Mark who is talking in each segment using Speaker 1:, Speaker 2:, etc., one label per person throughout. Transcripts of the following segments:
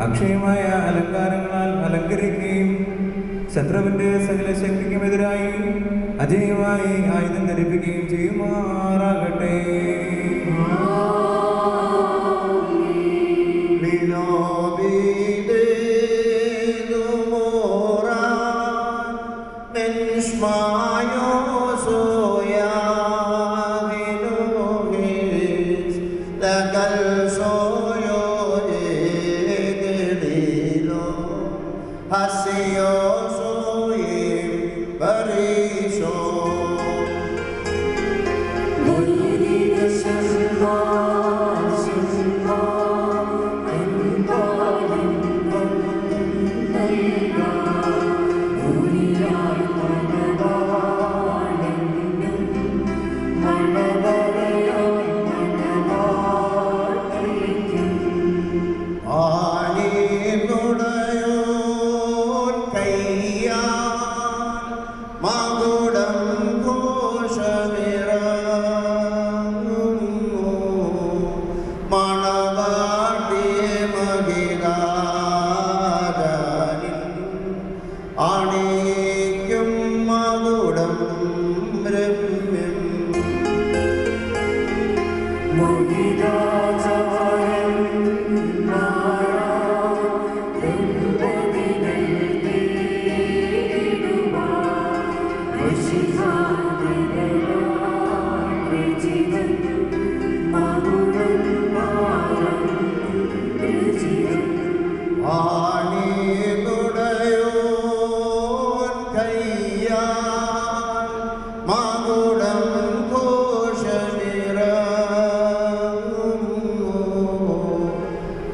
Speaker 1: അക്ഷയമായ അലങ്കാരങ്ങളാൽ അലങ്കരിക്കുകയും ശത്രുവിന്റെ സകല ശക്തിക്കുമെതിരായി അജയമായി ആയുധം ധരിപ്പിക്കുകയും ചെയ്യുമാറാകട്ടെ.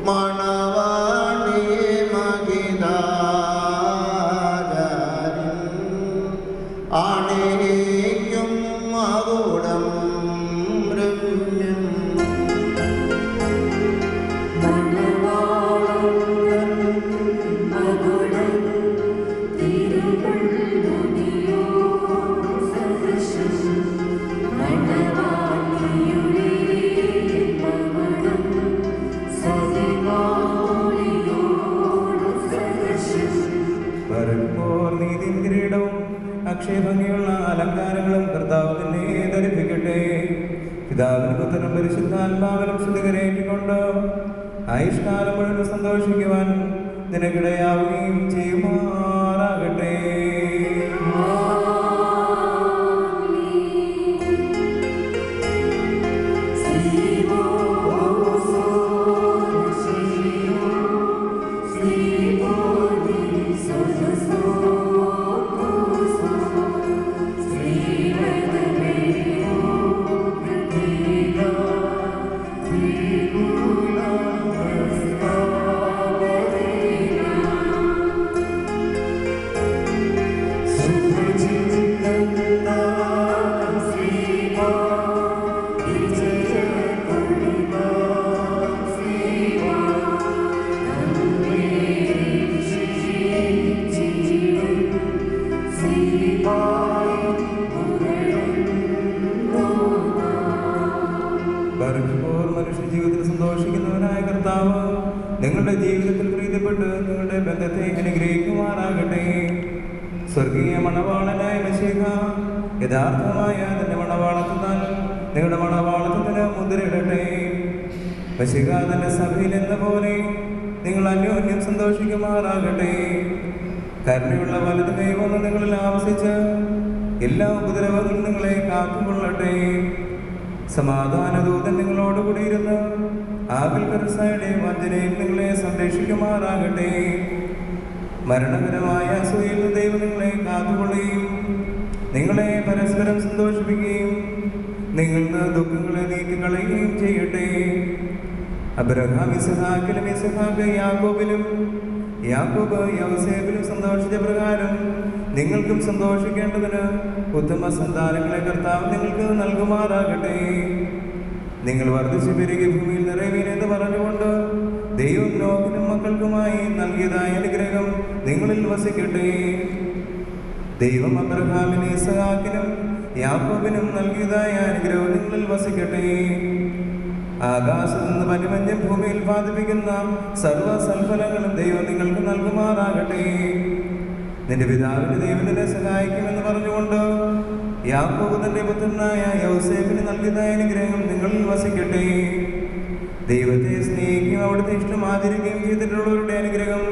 Speaker 2: Manavani
Speaker 1: അക്ഷയഭംഗിയുള്ള അലങ്കാരങ്ങളും കർത്താവ് തന്നെ ധരിപ്പിക്കട്ടെ. പിതാവിനും പുത്രനും പരിശുദ്ധാത്മാവിനും സ്തുതികരേറ്റിക്കൊണ്ട് ആയുഷ്കാലം മുഴുവൻ സന്തോഷിക്കുവാൻ നിനക്കിടയാവുകയും ചെയ്യുമാറാകട്ടെ. മനുഷ്യ ജീവിതത്തിൽ സന്തോഷിക്കുന്നവനായ കർത്താവ് നിങ്ങളുടെ ജീവിതത്തിൽ പ്രീതിപ്പെട്ട് നിങ്ങളുടെ ബന്ധത്തെ അനുഗ്രഹിക്കുമാറാകട്ടെ. സ്വർഗീയ മണവാളനായ മശീഹ യഥാർത്ഥമായ തന്റെ മണവാളത്തിനാൽ നിങ്ങളുടെ മണവാളത്തിന് മുദ്രയിടട്ടെ. മശീഹ തന്റെ സഭയിൽ എന്ന പോലെ നിങ്ങൾ അന്യോന്യം സന്തോഷിക്കുമാറാകട്ടെ. കരുണയുള്ള വലത് കൈവന്ന് നിങ്ങളിൽ ആവസിച്ച് എല്ലാ ഉപദ്രവങ്ങളും നിങ്ങളെ കാത്തുകൊള്ളട്ടെ. സമാധാനദൂതൻ നിങ്ങളോടുകൂടിയിരുന്ന് ആകൽക്കരസായുടെ വഞ്ചനയിൽ നിങ്ങളെ സംരക്ഷിക്കുമാറാകട്ടെ. മരണകരമായ അസൂയയിൽ ദൈവം നിങ്ങളെ കാത്തുകൊള്ളുകയും നിങ്ങളെ പരസ്പരം സന്തോഷിപ്പിക്കുകയും നിങ്ങളുടെ ദുഃഖങ്ങളെ നീക്കിക്കളയുകയും ചെയ്യട്ടെ. അബ്രഹാം ഇസ്ഹാക്കിലും ഇസ്ഹാക്ക് യാക്കോബിലും യാക്കോബ് യൗസേബിലും സന്തോഷിച്ച പ്രകാരം നിങ്ങൾക്കും സന്തോഷിക്കേണ്ടതിന് ഉത്തമ സന്താനങ്ങളെ കർത്താവ് നിങ്ങൾക്ക് നൽകുമാറാകട്ടെ. നിങ്ങൾ വർദ്ധിച്ചു പെരുകി ഭൂമിയിൽ നിറയുവീനെന്ന് പറഞ്ഞുകൊണ്ട് ദൈവം നോക്കിനും മക്കൾക്കുമായി നൽകിയതായ അനുഗ്രഹം നിങ്ങളിൽ വസിക്കട്ടെ. ദൈവം അബ്രഹാമിനും ഇസ്ഹാക്കിനും യാക്കോബിനും നൽകിയതായ അനുഗ്രഹം നിങ്ങളിൽ വസിക്കട്ടെ. ആകാശത്ത് നിന്ന് പനിമഞ്ഞും ഭൂമിയിൽ ഉൽപ്പാദിപ്പിക്കുന്ന സർവ്വ സൽഫലങ്ങളും ദൈവം നിങ്ങൾക്ക് നൽകുമാറാകട്ടെ. നിന്റെ പിതാവിന്റെ ദൈവം നിന്നെ സഹായിക്കുമെന്ന് പറഞ്ഞുകൊണ്ട് യാക്കോബ് തന്റെ പുത്രനായ യൗസേഫിന് നൽകിയതായ അനുഗ്രഹം നിങ്ങളിൽ വസിക്കട്ടെ. ദൈവത്തെ സ്നേഹിക്കുകയും അവിടുത്തെ ഇഷ്ടം ആചരിക്കുകയും ചെയ്തിട്ടുള്ളവരുടെ അനുഗ്രഹം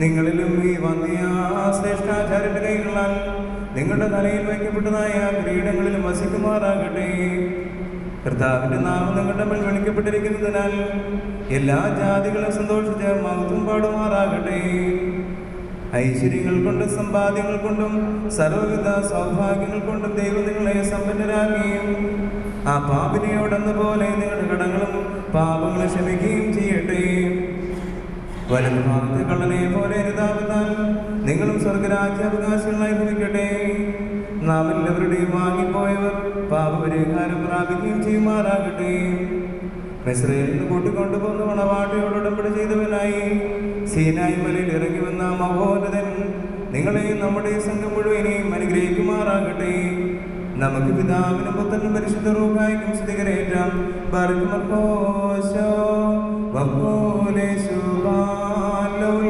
Speaker 1: നിങ്ങളിലും ഈ വന്ധ്യ ശ്രേഷ്ഠാചാര്യന്റെ കൈകളാൽ നിങ്ങളുടെ തലയിൽ വയ്ക്കപ്പെട്ടതായ കിരീടങ്ങളിലും വസിക്കുമാറാകട്ടെ. കർത്താവിന്റെ നാമം നിങ്ങളുടെ മേൽ വിളിക്കപ്പെട്ടിരിക്കുന്നതിനാൽ എല്ലാ ജാതികളും സന്തോഷിച്ച് മഹത്വം പാടുമാറാകട്ടെ. ഐശ്വര്യങ്ങൾ കൊണ്ടും സമ്പാദ്യങ്ങൾ കൊണ്ടും സർവ്വവിധ സൗഭാഗ്യങ്ങൾ കൊണ്ടും ദൈവം നിങ്ങളെ സമ്പന്നരാകുകയും ആ പാപിനിയോടെന്ന പോലെ നിങ്ങളുടെ കടങ്ങളും പാപങ്ങളും ക്ഷമിക്കുകയും ചെയ്യട്ടെ. വലതു ഭാഗത്തെ കള്ളനെ പോലെ അനുതാപത്താൽ നിങ്ങളും സ്വർഗരാജ്യാവകാശങ്ങളായി ഭവിക്കട്ടെ. നാം എല്ലാവരുടെയും വാങ്ങിപ്പോയവർ പാപപരിഹാരം പ്രാപിക്കുകയും ചെയ്യുമാറാകട്ടെ. മിസ്രയിൽ നിന്ന് കൂട്ടിക്കൊണ്ടുപോകുന്ന മണവാട്ടിയോട് ഉടമ്പടി ചെയ്തവനായി സീനായി മലയിൽ ഇറങ്ങി വന്ന മഹോന്നതൻ നിങ്ങളെയും നമ്മുടെ സംഘം മുഴുവനെയും അനുഗ്രഹിക്കുമാറാകട്ടെ. നമുക്ക് പിതാവിനും പുത്രനും പരിശുദ്ധ റൂഹായിക്കും സ്തുതികരേറ്റാം. ബർക്കുമർക്കോശോ വഖോലേശു ബാലൗൽ